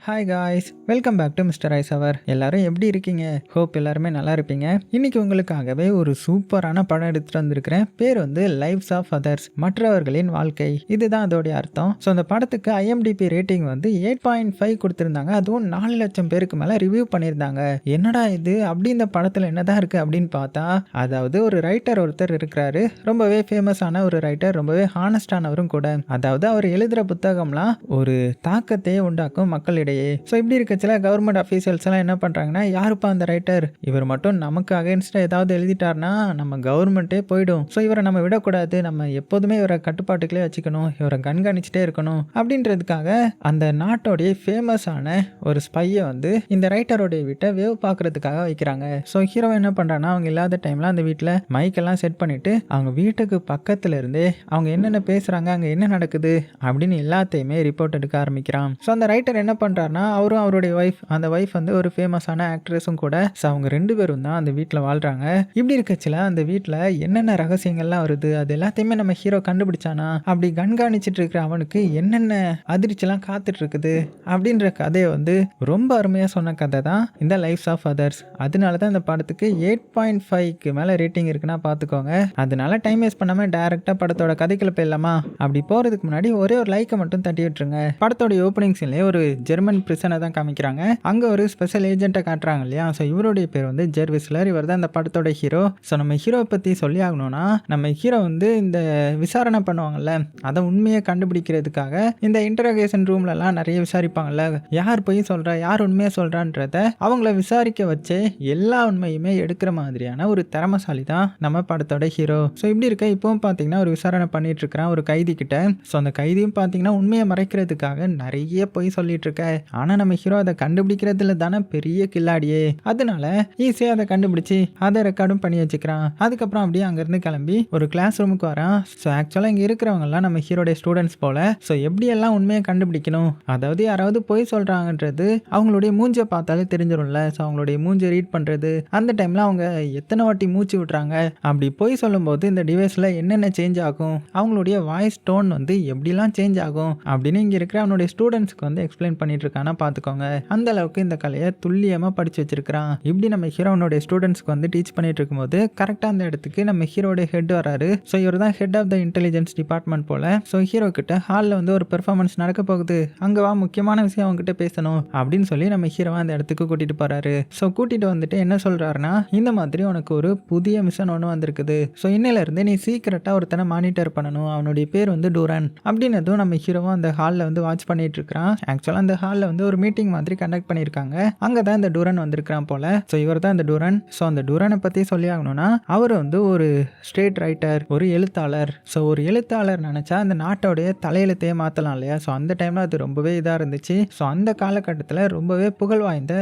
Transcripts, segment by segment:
Hi guys, welcome back to mister ice hour. எல்லாரும் எப்படி இருக்கீங்க? ஹோப் எல்லாருமே நல்லா இருப்பீங்க. இன்னைக்கு உங்களுக்காகவே ஒரு சூப்பரான படம் எடுத்துட்டு வந்திருக்கிறேன். பேர் வந்து லைவ்ஸ் ஆஃப் அதர்ஸ், மற்றவர்களின் வாழ்க்கை. இதுதான் அதோடைய அர்த்தம். ஸோ அந்த படத்துக்கு ஐஎம்டிபி ரேட்டிங் வந்து 8.5 கொடுத்துருந்தாங்க. அதுவும் 4 லட்சம் பேருக்கு மேலே ரிவ்யூ பண்ணியிருந்தாங்க. என்னடா இது அப்படி இந்த படத்தில் என்னதான் இருக்கு அப்படின்னு பார்த்தா, அதாவது ஒரு ரைட்டர் ஒருத்தர் இருக்கிறாரு. ரொம்பவே ஃபேமஸான ஒரு ரைட்டர், ரொம்பவே ஹானஸ்டானவரும் கூட. அதாவது அவர் எழுதுகிற புத்தகம்லாம் ஒரு தாக்கத்தையே உண்டாக்கும் மக்களிடையே. ஸோ இப்படி இருக்கச்சில கவர்மெண்ட் அஃபீஷியல்ஸ் எல்லாம் என்ன பண்ணுறாங்கன்னா, யாருப்பா அந்த ரைட்டர், இவர் மட்டும் நமக்கு அகேன்ஸ்டாக ஏதாவது எழுதிட்டார்னா நம்ம கவர்மெண்ட்டே போயிடும். ஸோ இவரை நம்ம விடக்கூடாது, நம்ம எப்போதுமே இவரை கட்டுப்பாட்டுக்குள்ளே வச்சுக்கணும், இவரை கண்காணிச்சுட்டே இருக்கணும் அப்படின்றதுக்காக அந்த நாட்டோடைய ஃபேமஸான ஒரு ஸ்பையை வந்து இந்த ரைட்டரோடைய வீட்டை வேவ் பார்க்கறதுக்காக வைக்கிறாங்க. ஸோ ஹீரோ என்ன பண்ணுறான்னா, அவங்க இல்லாத டைமில் அந்த வீட்டில் மைக்கெல்லாம் செட் பண்ணிவிட்டு அவங்க வீட்டுக்கு பக்கத்தில் இருந்தே அவங்க என்னென்ன பேசுகிறாங்க, அங்கே என்ன நடக்குது அப்படின்னு எல்லாத்தையுமே ரிப்போர்ட் எடுக்க ஆரம்பிக்கிறான். ஸோ அந்த ரைட்டர் என்ன பண்ணுறாருனா, அவரும் அவருடைய ஒய்ஃப், அந்த ஒய்ஃப் வந்து ஒரு ஃபேமஸான ஆக்ட்ரஸும் கூட. ஸோ அவங்க 2 பேரும் தான் அந்த வீட்டில் வாழ்கிறாங்க. இப்படி இருக்கச்சில அந்த வீட்டில் என்னென்ன ரகசியங்கள்லாம் வருது அது எல்லாத்தையுமே நம்ம ஹீரோ கண்டுபிடிச்சானா, அப்படி கண்காணிச்சிட்டு இருக்கிற அவனுக்கு என்னென்ன அதிர்ச்சிலாம் காத்துட்டு இருக்குது அப்படின்ற கதையை வந்து ரொம்ப அருமையாக சொன்ன கதை தான் இந்த லைவ்ஸ் ஆஃப் அதர்ஸ். அதனால தான் இந்த படத்துக்கு 8.5க்கு மேலே ரேட்டிங் இருக்குன்னா பார்த்துக்கோங்க. அதனால டைம் வேஸ்ட் பண்ணாமல் டேரெக்டாக படத்தோட கதைக்குள்ள போயிடலாமா? அப்படி போகிறதுக்கு முன்னாடி ஒரே ஒரு லைக்கை மட்டும் தட்டி விட்டுருங்க. படத்தோட ஓப்பனிங் சீன்லேயே ஒரு ஜெர்மன் பிரிசனை தான் காமிக்கிறாங்க. அங்கே ஒரு ஸ்பெஷல் ஏஜென்ட்டை காட்டுறாங்க இல்லையா? ஸோ இவருடைய பேர் வந்து ஜெர்விஸ்லர். இவர் தான் இந்த படத்தோட ஹீரோ. ஸோ நம்ம ஹீரோவை பற்றி சொல்லி ஆகணும்னா, நம்ம ஹீரோ வந்து இந்த விசாரணை பண்ணுவாங்கல்ல, அதை உண்மையை கண்டுபிடிக்கிறதுக்காக இந்த இன்டரோகேஷன் ரூம்லலாம் நிறைய விசாரிப்பாங்கல்ல, யார் போய் சொல்கிறா யார் உண்மையாக சொல்கிறான்றத அவங்கள விசாரிக்க வச்சு எல்லா உண்மையுமே எடுக்கிற மாதிரியான ஒரு திறமசாலி தான் நம்ம படத்தோட ஹீரோ. ஸோ இப்படி இருக்க இப்போவும் பார்த்தீங்கன்னா ஒரு விசாரணை பண்ணிட்டு இருக்கிறான் ஒரு கைதி கிட்ட. ஸோ அந்த கைதியும் பார்த்தீங்கன்னா உண்மையை மறைக்கிறதுக்காக நிறைய போய் சொல்லிட்டு இருக்க. ஆனால் நம்ம ஹீரோ அதை கண்டுபிடிக்கிறதுல தானே பெரிய கில்லாடியே. அதனால ஈஸியாக அதை கண்டுபிடிச்சி அதை ரெக்கார்டும் பண்ணி வச்சுக்கிறான். அதுக்கப்புறம் அப்படியே அங்கேருந்து கிளம்பி ஒரு கிளாஸ் ரூமுக்கு வரான். ஸோ ஆக்சுவலாக இங்கே இருக்கிறவங்கலாம் நம்ம ஹீரோடைய ஸ்டூடெண்ட்ஸ் போல. ஸோ எப்படியெல்லாம் உண்மையை கண்டுபிடிக்கணும், அதாவது யாராவது போய் சொல்கிறாங்கன்றது அவங்களுடைய மூஞ்சை பார்த்தாலே தெரிஞ்சிடும்ல. ஸோ அவங்களுடைய மூஞ்சை ரீட் பண்ணுறது, அந்த டைமில் அவங்க எத்தனை வாட்டி மூச்சு விட்றாங்க, அப்படி போய் சொல்லும்போது இந்த டிவைஸில் என்னென்ன சேஞ்ச் ஆகும், அவங்களுடைய வாய்ஸ் டோன் வந்து எப்படிலாம் சேஞ்ச் ஆகும் அப்படின்னு இங்கே இருக்கிற அவனுடைய ஸ்டூடெண்ட்ஸ்க்கு வந்து எக்ஸ்பிளைன் பண்ணிட்டு இருக்கானா பார்த்துக்கோங்க. அந்த அளவுக்கு இந்த கலையை துல்லியமாக படித்து வச்சிருக்கிறான். இப்படி நம்ம ஹீரோனுடைய ஸ்டூடெண்ட்ஸ்க்கு வந்து டீச் பண்ணிட்டு இருக்கும்போது கரெக்டாக அந்த இடத்துக்கு நம்ம ஹீரோடைய ஹெட் வராரு. ஸோ இவர் தான் head of the intelligence department போல. ஸோ ஹீரோ கிட்ட ஹாலில் வந்து ஒரு பெர்ஃபார்மன்ஸ் நடக்க போகுது, அங்கே வா, முக்கியமான விஷயம் அவங்ககிட்ட பேசணும் அப்படின்னு சொல்லி நம்ம ஹீரோவை அந்த இடத்துக்கு கூட்டிட்டு போறாரு. ஸோ கூட்டிட்டு வந்துட்டு என்ன சொல்றாருன்னா, இந்த மாதிரி உனக்கு ஒரு புதிய மிஷன் ஒன்று வந்திருக்குது. ஸோ இன்னிலிருந்து நீ சீக்கிரட்டாக ஒருத்தனை மானிட்டர் பண்ணணும், அவனுடைய பேர் வந்து டூரன் அப்படின்னதும் நம்ம ஹீரோவும் அந்த ஹாலில் வந்து வாட்ச் பண்ணிட்டு இருக்கிறான். ஆக்சுவலாக அந்த ஹாலில் வந்து ஒரு மீட்டிங் மாதிரி கண்டக்ட் பண்ணியிருக்காங்க. அங்கே தான் இந்த டூரன் வந்திருக்கிறான் போல. ஸோ இவர் தான் இந்த டூரன். ஸோ அந்த டூரனை பற்றி சொல்லி ஆகணும்னா, அவர் வந்து ஒரு ஸ்டேட் ரைட்டர், ஒரு எழுத்தாளர். ஸோ ஒரு எழுத்தாளர் நினச்சா அந்த நாட்டோடைய தலையெழுத்தையே மாற்றலாம் இல்லையா? ஸோ அந்த டைமில் அது ரொம்பவே இதாக இருந்துச்சு. ஸோ அந்த காலகட்டத்தில் ரொம்பவே புகழ் வாய்ந்த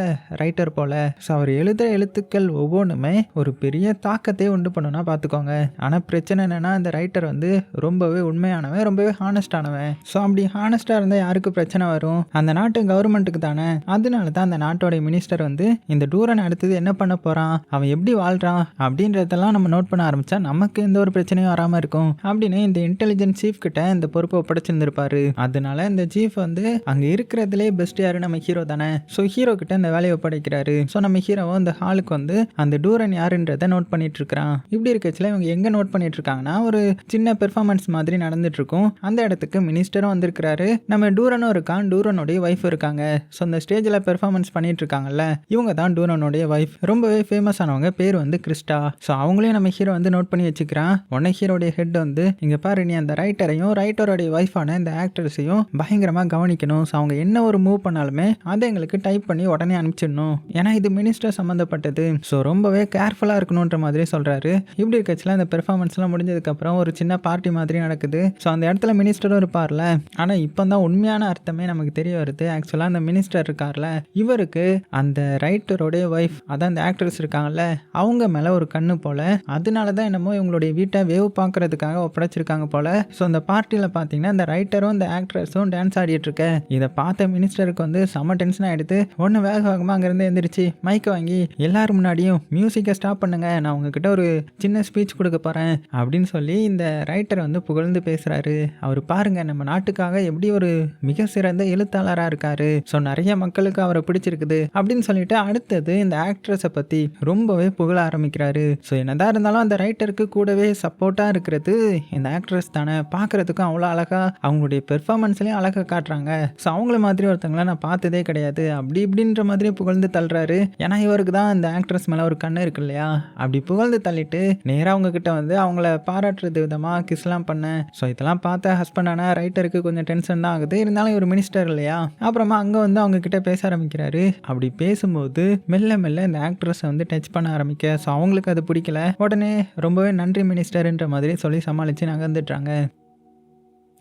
ரைட்டர் போல. ஸோ அவர் எழுதுகிற எழுத்துக்கள் ஒவ்வொன்றுமே ஒரு பெரிய தாக்கத்தை உண்டு பண்ணுன்னா பார்த்துக்கோங்க. ஆனால் பிரச்சனை என்னென்னா, அந்த ரைட்டர் வந்து ரொம்பவே உண்மையானவன், ரொம்பவே ஹானஸ்டானவன். ஸோ அப்படி ஹானஸ்டாக இருந்தால் யாருக்கு பிரச்சனை வரும்? அந்த நாட்டு கவர்மெண்ட்டுக்கு தானே. அதனால தான் அந்த நாட்டோடைய மினிஸ்டர் வந்து இந்த டூரன் அடுத்தது என்ன பண்ண போகிறான், அவன் எப்படி வாழ்கிறான் அப்படின்றதெல்லாம் நம்ம நோட் பண்ண ஆரம்பித்தா நமக்கு எந்த ஒரு பிரச்சனையும் வராமல் இருக்கும் அப்படின்னு இந்த இன்டெலிஜென்ஸ் சீஃப் கிட்ட இந்த பொறுப்பை ஒப்படைச்சிருந்திருப்பாரு. அதனால இந்த சீஃப் வந்து அங்கே இருக்கிறதுலே பெஸ்ட் யாரு, நம்ம ஹீரோ தானே. ஸோ ஹீரோ கிட்ட இந்த வேலையை ஒப்படைக்கிறாரு. ஸோ நம்ம ஹீரோவும் அந்த ஹாலுக்கு வந்து அந்த டூரன் யாருன்றதை நோட் பண்ணிட்டு இருக்கிறான். இப்படி இருக்கச்சுல இவங்க எங்கே நோட் பண்ணிட்டு இருக்காங்கன்னா, ஒரு சின்ன பெர்ஃபார்மன்ஸ் மாதிரி நடந்துட்டு இருக்கும். அந்த இடத்துக்கு மினிஸ்டரும் வந்திருக்கிறாரு, நம்ம டூரனும் இருக்கான், டூரனுடைய ஒய்ஃப் இருக்காங்க. ஸோ அந்த ஸ்டேஜில் பெர்ஃபார்மன்ஸ் பண்ணிட்டு இருக்காங்கல்ல, இவங்க தான் டூரனுடைய ஒய்ஃப். ரொம்பவே ஃபேமஸ் ஆனவங்க, பேர் வந்து கிறிஸ்டா. ஸோ அவங்களையும் நம்ம ஹீரோ வந்து நோட் பண்ணி வச்சுக்கிறான். உடனே ஹீரோடைய ஹெட் வந்து, இங்கே பாரு, நீ அந்த ரைட்டரையும் ரைட்டரோடைய ஒய்ஃபான இந்த ஆக்ட்ரஸையும் பயங்கரமாக கவனிக்கணும். ஸோ அவங்க என்ன ஒரு மூவ் பண்ணாலுமே அதை எங்களுக்கு டைப் பண்ணி உடனே அனுப்பிச்சிடணும், ஏன்னா இது மினிஸ்டர் சம்மந்தப்பட்டது. ஸோ ரொம்பவே கேர்ஃபுல்லாக இருக்கணுன்ற மாதிரி சொல்கிறாரு. இப்படி இருக்கச்சுல இந்த பெர்ஃபார்மன்ஸ்லாம் முடிஞ்சதுக்கப்புறம் ஒரு சின்ன பார்ட்டி மாதிரி நடக்குது. ஸோ அந்த இடத்துல மினிஸ்டரும் இருப்பார்ல. ஆனால் இப்போ தான் உண்மையான அர்த்தமே நமக்கு தெரிய வருது. ஆக்சுவலாக அந்த மினிஸ்டர் இருக்கார்ல, இவருக்கு அந்த ரைட்டரோடைய ஒய்ஃப், அதான் அந்த ஆக்ட்ரஸ் இருக்காங்கல்ல, அவங்க மேலே ஒரு கண்ணு போல. அதனால தான் என்னமோ இவங்களுடைய வீட்டை வேவ் பார்க்கறதுக்காக ஒப்படைச்சிருக்காங்க போல. ஸோ அந்த பார்ட்டியில் பார்த்தீங்கன்னா இந்த ரைட்டரும் இந்த ஆக்ட்ரஸும் டான்ஸ் ஆடிட்டு இருக்க. இதை பார்த்த மினிஸ்டருக்கு வந்து செம்ம டென்ஷன் ஆகிடுது. ஒன்று வேகமாக அங்கேருந்து எழுந்திரிச்சு மைக்கை வாங்கி எல்லாரும் முன்னாடியும் மியூசிக்கை ஸ்டாப் பண்ணுங்க, நான் உங்ககிட்ட ஒரு சின்ன ஸ்பீச் கொடுக்க போகிறேன் அப்படின்னு சொல்லி இந்த ரைட்டரை வந்து புகழ்ந்து பேசுகிறாரு. அவர் பாருங்க, நம்ம நாட்டுக்காக எப்படி ஒரு மிக சிறந்த எழுத்தாளராக இருக்காரு பண்ணிட்டாரு, ஸோ நிறைய மக்களுக்கு அவரை பிடிச்சிருக்குது அப்படின்னு சொல்லிட்டு அடுத்தது இந்த ஆக்ட்ரஸை பற்றி ரொம்பவே புகழ ஆரம்பிக்கிறாரு. ஸோ என்னதான் இருந்தாலும் அந்த ரைட்டருக்கு கூடவே சப்போர்ட்டாக இருக்கிறது இந்த ஆக்ட்ரஸ் தானே. பார்க்குறதுக்கும் அவ்வளோ அழகாக அவங்களுடைய பெர்ஃபார்மன்ஸ்லேயும் அழகாக காட்டுறாங்க. ஸோ அவங்கள மாதிரி ஒருத்தவங்கள நான் பார்த்ததே கிடையாது அப்படி இப்படின்ற மாதிரி புகழ்ந்து தள்ளுறாரு. ஏன்னா இவருக்கு தான் இந்த ஆக்ட்ரஸ் மேலே ஒரு கண்ணு இருக்கு இல்லையா. அப்படி புகழ்ந்து தள்ளிட்டு நேராக அவங்கக்கிட்ட வந்து அவங்கள பாராட்டுறது விதமாக கிஸ்லாம் பண்ணேன். ஸோ இதெல்லாம் பார்த்த ஹஸ்பண்டான ரைட்டருக்கு கொஞ்சம் டென்ஷன் தான் ஆகுது. இருந்தாலும் இவர் மினிஸ்டர் இல்லையா. அப்புறமா அங்கே வந்து அவங்க கிட்ட பேச ஆரம்பிக்கிறாரு. அப்படி பேசும்போது மெல்ல மெல்ல இந்த ஆக்ட்ரஸை வந்து டச் பண்ண ஆரம்பிக்க ஸோ அவங்களுக்கு அது பிடிக்கல. உடனே ரொம்பவே நன்றி மினிஸ்டர்ன்ற மாதிரி சொல்லி சமாளித்து நகர்ந்துட்டாங்க.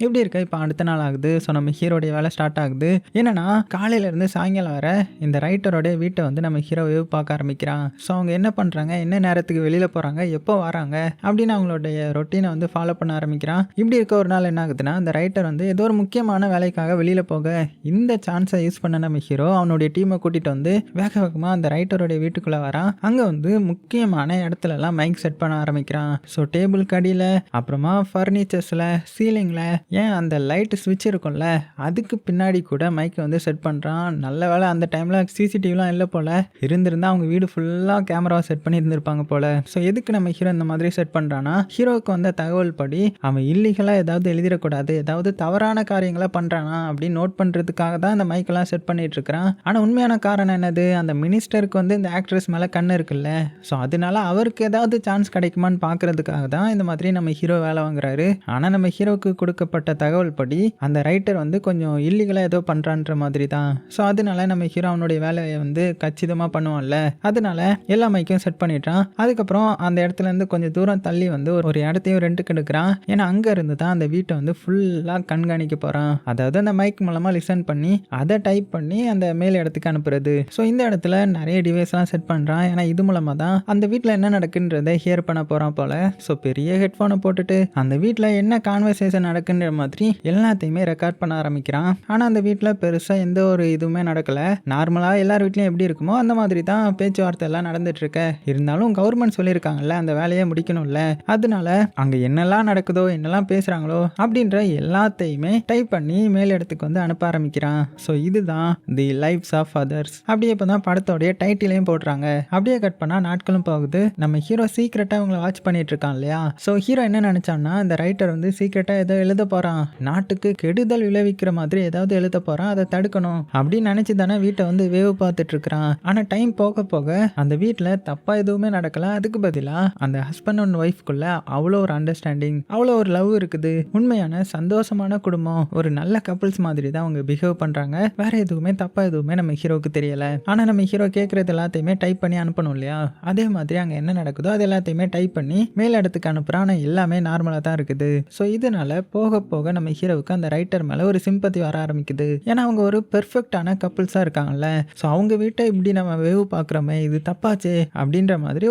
இப்படி இருக்க இப்போ அடுத்த நாள் ஆகுது. ஸோ நம்ம ஹீரோடைய வேலை ஸ்டார்ட் ஆகுது. என்னன்னா காலையிலேருந்து சாயங்காலம் வர இந்த ரைட்டரோடைய வீட்டை வந்து நம்ம ஹீரோவே பார்க்க ஆரம்பிக்கிறான். ஸோ அவங்க என்ன பண்ணுறாங்க, என்ன நேரத்துக்கு வெளியில் போகிறாங்க, எப்போ வராங்க அப்படின்னு அவங்களுடைய ரொட்டீனை வந்து ஃபாலோ பண்ண ஆரம்பிக்கிறான். இப்படி இருக்க ஒரு நாள் என்ன ஆகுதுன்னா இந்த ரைட்டர் வந்து ஏதோ ஒரு முக்கியமான வேலைக்காக வெளியில் போக இந்த சான்ஸை யூஸ் பண்ண நம்ம ஹீரோ அவனுடைய டீமை கூட்டிகிட்டு வந்து வேக வேகமாக அந்த ரைட்டருடைய வீட்டுக்குள்ளே வரான். அங்கே வந்து முக்கியமான இடத்துலலாம் மைக் செட் பண்ண ஆரம்பிக்கிறான். ஸோ டேபிள் கடியில், அப்புறமா ஃபர்னிச்சர்ஸில், சீலிங்கில், ஏன் அந்த லைட் ஸ்விட்ச் இருக்கும்ல அதுக்கு பின்னாடி கூட மைக்கை வந்து செட் பண்ணுறான். நல்ல வேலை அந்த டைமில் சிசிடிவிலாம் இல்லை போல். இருந்திருந்தால் அவங்க வீடு ஃபுல்லாக கேமராவை செட் பண்ணி இருந்திருப்பாங்க போல். ஸோ எதுக்கு நம்ம ஹீரோ இந்த மாதிரி செட் பண்ணுறான்னா ஹீரோவுக்கு வந்த தகவல் படி அவன் இல்லீகலாக ஏதாவது எழுதிடக்கூடாது, ஏதாவது தவறான காரியங்களை பண்ணுறானா அப்படின்னு நோட் பண்ணுறதுக்காக தான் இந்த மைக்கெல்லாம் செட் பண்ணிட்டு இருக்கிறான். ஆனால் உண்மையான காரணம் என்னது, அந்த மினிஸ்டருக்கு வந்து இந்த ஆக்ட்ரஸ் மேலே கண்ணு இருக்குல்ல. ஸோ அதனால அவருக்கு ஏதாவது சான்ஸ் கிடைக்குமான்னு பார்க்கறதுக்காக தான் இந்த மாதிரி நம்ம ஹீரோ வேலை வாங்குறாரு. ஆனால் நம்ம ஹீரோவுக்கு கொடுக்கப்பட்ட தகவல் படி அந்த ரைட்டர் வந்து கொஞ்சம் இல்லீகலாக ஏதோ பண்ணுறான்ற மாதிரி தான். ஸோ அதனால நம்ம ஹீரோ அவனுடைய வேலையை வந்து கச்சிதமாக பண்ணுவான்ல, அதனால எல்லா மைக்கும் செட் பண்ணிட்டான். அதுக்கப்புறம் அந்த இடத்துல இருந்து கொஞ்சம் தூரம் தள்ளி வந்து ஒரு இடத்தையும் ரெண்டுக்கு எடுக்கிறான். ஏன்னா அங்கே இருந்து தான் அந்த வீட்டை வந்து ஃபுல்லாக கண்காணிக்க போகிறான். அதாவது அந்த மைக் மூலமாக லிசன் பண்ணி அதை டைப் பண்ணி அந்த மேல் இடத்துக்கு அனுப்புறது. ஸோ இந்த இடத்துல நிறைய டிவைஸ்லாம் செட் பண்ணுறான். ஏன்னா இது மூலமாக தான் அந்த வீட்டில் என்ன நடக்குன்றதை ஹியர் பண்ண போகிறான் போல. ஸோ பெரிய ஹெட்ஃபோனை போட்டுட்டு அந்த வீட்டில் என்ன கான்வர்சேஷன் நடக்குன்ற மாதிரி எல்லாத்தையுமே ரெக்கார்ட் பண்ண ஆரம்பிக்கிறான். ஆனால் அந்த வீட்டில் பெருசாக எந்த ஒரு இதுவுமே நடக்கலை. நார்மலாக எல்லார் வீட்லையும் எப்படி இருக்குமோ அந்த மாதிரி தான் பேச்சுவார்த்தை எல்லாம் நடந்துட்டு இருக்க. இருந்தாலும் கவர்மெண்ட் சொல்லியிருக்காங்கல்ல அந்த வேலையை முடிக்கணும்ல, அதனால அங்கே என்னெல்லாம் நடக்குதோ என்னெல்லாம் பேசுகிறாங்களோ அப்படின்ற எல்லாத்தையுமே டைப் பண்ணி மேல் இடத்துக்கு வந்து அனுப்ப ஆரம்பிக்கிறான். ஸோ இதுதான் தி லைஃப்ஸ் ஆஃப் அதர்ஸ். அப்படியே இப்போ தான் படத்தோடைய டைட்டிலையும் போடுறாங்க. அப்படியே கட் பண்ணால் நாட்களும் போகுது. நம்ம ஹீரோ சீக்கிரட்டாக அவங்கள வாட்ச் பண்ணிட்டு இருக்கான் இல்லையா. ஸோ ஹீரோ என்ன நினச்சான்னா இந்த ரைட்டர் வந்து சீக்கிரட்டாக ஏதோ எழுத போகிறான், நாட்டுக்கு கெடுதல் விளைவிக்கிற மாதிரி ஏதாவது எழுத போகிறான், அதை தடுக்கணும் அப்படின்னு நினச்சி தானே வீட்டை வந்து வேவு பார்த்துட்டு இருக்கிறான். ஆனால் டைம் போக போக அந்த வீட்டில் தப்பாக எதுவுமே நடக்கல. அதுக்கு பதிலாக அந்த ஹஸ்பண்ட் அண்ட் ஒய்ஃப்குள்ள அவ்வளோ ஒரு அண்டர்ஸ்டாண்டிங், அவ்வளோ ஒரு லவ் இருக்குது. உண்மையான சந்தோஷமான குடும்பம், ஒரு நல்ல கப்புள்ஸ் மாதிரி தான் அவங்க பிஹேவ் பண்ணுறாங்க. வேற எதுவுமே தப்பாக எதுவுமே நம்ம ஹீரோவுக்கு தெரியல. ஆனால் நம்ம ஹீரோ கேட்குறது எல்லாத்தையுமே டைப் பண்ணி அனுப்பணும் இல்லையா. அதே மாதிரி அங்கே என்ன நடக்குதோ அது எல்லாத்தையுமே டைப் பண்ணி மேல் இடத்துக்கு அனுப்புகிறான். ஆனால் எல்லாமே நார்மலாக தான் இருக்குது. ஸோ இதனால போக போக நம்ம ஹீரோவுக்கு அந்த ரைட்டர் மேலே ஒரு சிம்பத்தி வர ஆரம்பிக்குது. ஏன்னா அவங்க ஒரு பெர்ஃபெக்டான கப்புள்ஸாக இருக்காங்கல்ல. ஸோ அவங்க வீட்டை இப்படி நம்ம வேவு பார்க்குறோமே, இது தப்பாச்சே அப்படின்ற மாதிரி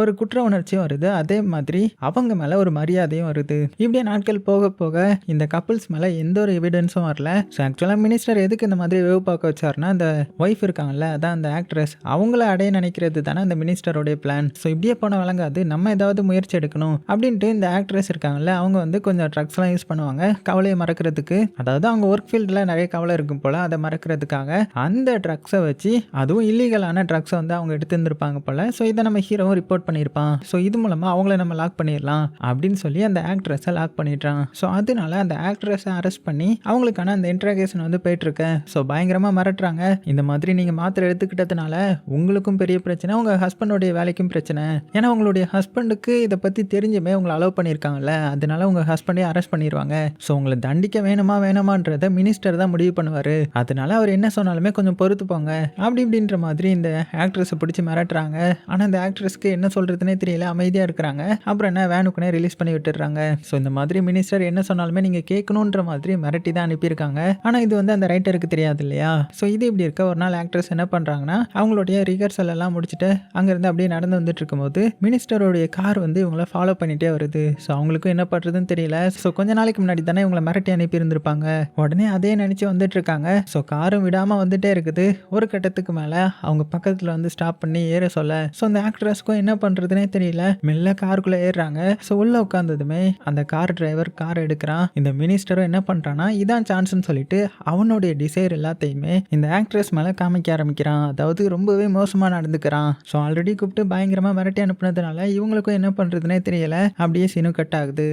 ஒரு குற்ற உணர்ச்சியும் வருது. அதே மாதிரி அவங்க மேலே ஒரு மரியாதையும் வருது. இப்படியே நாட்கள் போக போக இந்த கப்புள்ஸ் மேலே எந்த ஒரு எவிடன்ஸும் வரல. ஸோ ஆக்சுவலாக மினிஸ்டர் எதுக்கு இந்த மாதிரி வேவு பார்க்க வச்சாருன்னா அந்த ஒய்ஃப் இருக்காங்கல்ல, அதான் அந்த ஆக்ட்ரஸ், அவங்கள அடைய நினைக்கிறது தானே அந்த மினிஸ்டரோடைய பிளான். ஸோ இப்படியே போன வழங்காது, நம்ம ஏதாவது முயற்சி எடுக்கணும் அப்படின்ட்டு இந்த ஆக்ட்ரஸ் இருக்காங்கல்ல, அவங்க வந்து கொஞ்சம் ட்ரக்ஸ்லாம் யூஸ் பண்ணுவாங்க கவலையை மறக்கிறதுக்கு. அதாவது அவங்க ஒர்க் ஃபீல்டில் நிறைய கவலை இருக்கும் போல், அதை மறக்கிறதுக்காக அந்த ட்ரக்ஸை வச்சு, அதுவும் இல்லீகலான ட்ரக்ஸை வந்து அவங்க எடுத்துருந்துருப்பாங்க போல். ஸோ இதை நம்ம ஹீரோவும் ரிப்போர்ட் பண்ணியிருப்பான். ஸோ இது மூலமாக அவங்கள நம்ம லாக் பண்ணிடலாம் அப்படின்னு சொல்லி அந்த ஆக்ட்ரஸை லாக் பண்ணிடுறான். ஸோ அதனால அந்த ஆக்ட்ரஸை அரெஸ்ட் பண்ணி அவங்களுக்கான அந்த இன்ட்ராகேஷன் வந்து போயிட்டுருக்கு. ஸோ பயங்கரமாக மிரட்டுறாங்க. இந்த மாதிரி நீங்கள் மாத்திரை எடுத்துக்கிட்டதுனால உங்களுக்கும் பெரிய பிரச்சனை, உங்கள் ஹஸ்பண்டோடைய வேலைக்கும் பிரச்சனை. ஏன்னா உங்களுடைய ஹஸ்பண்டுக்கு இதை பற்றி தெரிஞ்சுமே உங்களை அலோவ் பண்ணியிருக்காங்கல்ல, அதனால உங்கள் ஹஸ்பண்டே அரெஸ்ட் பண்ணிடுவாங்க. ஸோ உங்களை தண்டிக்க வேணாமான்றத மினிஸ்டர் தான் முடிவு பண்ணுவார். அதனால அவர் என்ன சொன்னாலுமே கொஞ்சம் பொறுத்து போங்க அப்படி இப்படின்ற மாதிரி இந்த ஆக்ட்ரஸை பிடிச்சி மிரட்டுறாங்க. ஆனால் இந்த ஆக்ட்ரஸ்க்கு என்ன சொல்கிறதுனே தெரியல, அமைதியாக இருக்கிறாங்க. அப்புறம் என்ன வேனுக்குனே ரிலீஸ் பண்ணி விட்டுடுறாங்க. ஸோ இந்த மாதிரி மினிஸ்டர் என்ன சொன்னாலுமே நீங்கள் கேட்கணுன்ற மாதிரி மிரட்டி தான் அனுப்பியிருக்காங்க. ஆனால் இது வந்து அந்த ரைட்டருக்கு தெரியாது இல்லையா. ஸோ இது இப்படி இருக்க ஒரு நாள் ஆக்ட்ரஸ் என்ன பண்ணுறாங்கன்னா அவங்களுடைய ரிஹர்சல் எல்லாம் முடிச்சுட்டு அங்கேருந்து அப்படியே நடந்து வந்துட்டு இருக்கும்போது மினிஸ்டருடைய கார் வந்து இவங்கள ஃபாலோ பண்ணிகிட்டே வருது. ஸோ அவங்களுக்கும் என்ன பண்ணுறதுன்னு தெரியல. ஸோ கொஞ்ச நாளைக்கு முன்னாடி முன்னாடி தானே இவங்களை மிரட்டி அனுப்பி இருந்திருப்பாங்க. உடனே அதே நினைச்சு வந்துட்டு இருக்காங்க. ஸோ காரும் விடாம வந்துட்டே இருக்குது. ஒரு கட்டத்துக்கு மேல அவங்க பக்கத்துல வந்து ஸ்டாப் பண்ணி ஏற சொல்ல ஸோ அந்த ஆக்ட்ரஸ்க்கும் என்ன பண்றதுனே தெரியல. மெல்ல காருக்குள்ள ஏறுறாங்க. ஸோ உள்ள உட்காந்ததுமே அந்த கார் டிரைவர் கார் எடுக்கிறான். இந்த மினிஸ்டரும் என்ன பண்றான்னா இதான் சான்ஸ்னு சொல்லிட்டு அவனுடைய டிசைர் எல்லாத்தையுமே இந்த ஆக்ட்ரஸ் மேல காமிக்க ஆரம்பிக்கிறான். அதாவது ரொம்பவே மோசமா நடந்துக்கிறான். ஸோ ஆல்ரெடி கூப்பிட்டு பயங்கரமா மிரட்டி அனுப்புனதுனால இவங்களுக்கும் என்ன பண்றதுனே தெரியல. அப்படியே சீனு கட் ஆகுது.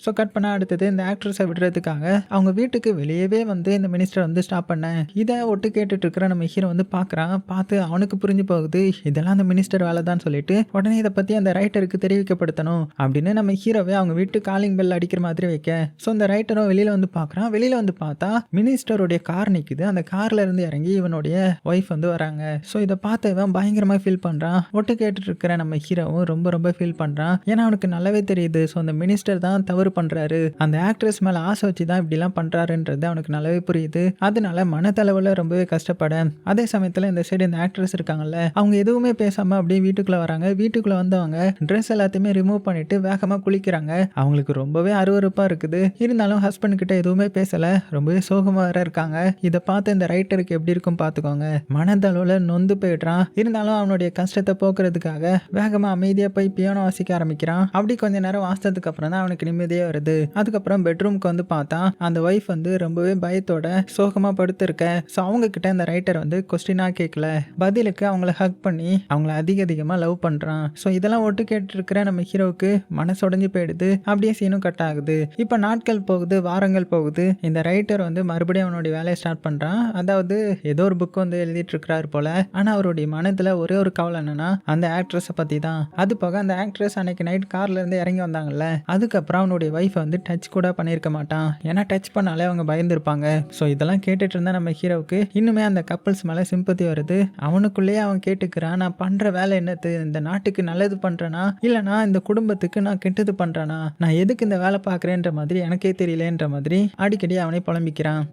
ஸோ கட் பண்ண அடுத்தது இந்த ஆக்ட்ரஸை விடுறதுக்காக அவங்க வீட்டுக்கு வெளியவே வந்து இந்த மினிஸ்டர் வந்து ஸ்டாப் பண்ணேன். இதை ஒட்டு கேட்டுட்டு இருக்கிற நம்ம ஹீரோ வந்து பார்க்குறான். பார்த்து அவனுக்கு புரிஞ்சு போகுது இதெல்லாம் அந்த மினிஸ்டர் வேலை தான் சொல்லிட்டு உடனே இதை பற்றி அந்த ரைட்டருக்கு தெரிவிக்கப்படுத்தணும் அப்படின்னு நம்ம ஹீரோவை அவங்க வீட்டு காலிங் பெல் அடிக்கிற மாதிரி வைக்க ஸோ அந்த ரைட்டரும் வெளியில் வந்து பார்க்குறான். வெளியில் வந்து பார்த்தா மினிஸ்டருடைய கார் நிற்குது. அந்த கார்ல இருந்து இறங்கி இவனுடைய ஒய்ஃப் வந்து வராங்க. ஸோ இதை பார்த்து இவன் பயங்கரமாக ஃபீல் பண்ணுறான். ஒட்டு கேட்டுட்டு இருக்கிற நம்ம ஹீரோவும் ரொம்ப ரொம்ப ஃபீல் பண்ணுறான். ஏன்னா அவனுக்கு நல்லாவே தெரியுது ஸோ அந்த மினிஸ்டர் தான் தவறு பண்றாரு. அந்த ஆக்ட்ரஸ் மேல ஆசை வச்சு தான் இப்படி எல்லாம் பண்றாருன்றது அவனுக்கு நல்லாவே புரியுது. அதனால மனதளவுல ரொம்பவே கஷ்டப்பட அதே சமயத்துல இந்த சைடு இந்த ஆக்ட்ரஸ் இருக்காங்கல்ல அவங்க எதுவுமே பேசாம அப்படியே வீட்டுக்குள்ள வராங்க. வீட்டுக்குள்ள வந்தவங்க ட்ரெஸ் எல்லாத்தையுமே ரிமூவ் பண்ணிட்டு வேகமா குளிக்கிறாங்க. அவங்களுக்கு ரொம்பவே அருவருப்பா இருக்குது. இருந்தாலும் ஹஸ்பண்ட் கிட்ட எதுவுமே பேசல. ரொம்பவே சோகமா வேற இருக்காங்க. இதை பார்த்து இந்த ரைட்டருக்கு எப்படி இருக்கும் பார்த்துக்கோங்க. மனதளவுல நொந்து போயிடுறான். இருந்தாலும் அவனுடைய கஷ்டத்தை போக்குறதுக்காக வேகமா அமைதியா போய் பியானோ வாசிக்க ஆரம்பிக்கிறான். அப்படி கொஞ்ச நேரம் வாசித்ததுக்கு அப்புறம் தான் அவனுக்கு நிம்மதியா வருது. அதுக்கப்புறம் பெட்ரூம்க்கு வந்து பார்த்தா அந்த ஒய்ஃப் வந்து ரொம்பவே பயத்தோட சோகமா படுத்திருக்க. ஸோ அவங்க கிட்ட அந்த ரைட்டர் வந்து கொஸ்டினா கேட்கல. பதிலுக்கு அவங்கள ஹக் பண்ணி அவங்கள அதிகமா லவ் பண்றான். ஸோ இதெல்லாம் ஒட்டு கேட்டு இருக்கிற நம்ம ஹீரோவுக்கு மனசு உடைஞ்சு போயிடுது. அப்படியே சீனும் கட் ஆகுது. இப்போ நாட்கள் போகுது, வாரங்கள் போகுது. இந்த ரைட்டர் வந்து மறுபடியும் அவனுடைய வேலையை ஸ்டார்ட் பண்றான். அதாவது ஏதோ ஒரு புக் வந்து எழுதிட்டு இருக்கிறாரு போல. ஆனா அவருடைய மனத்துல ஒரே ஒரு கவலை என்னன்னா அந்த ஆக்ட்ரஸை பத்தி தான். அது போக அந்த ஆக்ட்ரஸ் அன்னைக்கு நைட் கார்ல இருந்து இறங்கி வந்தாங்கல்ல அதுக்கப்புறம் அவனுடைய வைஃப் வந்து டச் கூட பண்ணியிருக்க மாட்டான். ஏன்னா டச் பண்ணாலே அவங்க பயந்துருப்பாங்க. ஸோ இதெல்லாம் கேட்டுட்டு இருந்தா நம்ம ஹீரோவுக்கு இன்னுமே அந்த கப்பல்ஸ் மேலே சிம்பத்தி வருது. அவனுக்குள்ளேயே அவன் கேட்டுக்கிறான் நான் பண்ற வேலை என்னது, இந்த நாட்டுக்கு நல்லது பண்றேனா இல்லைனா இந்த குடும்பத்துக்கு நான் கெட்டது பண்றேனா, நான் எதுக்கு இந்த வேலை பார்க்குறேன்ற மாதிரி எனக்கே தெரியலன்ற மாதிரி அடிக்கடி அவனை புலம்பிக்கிறான்.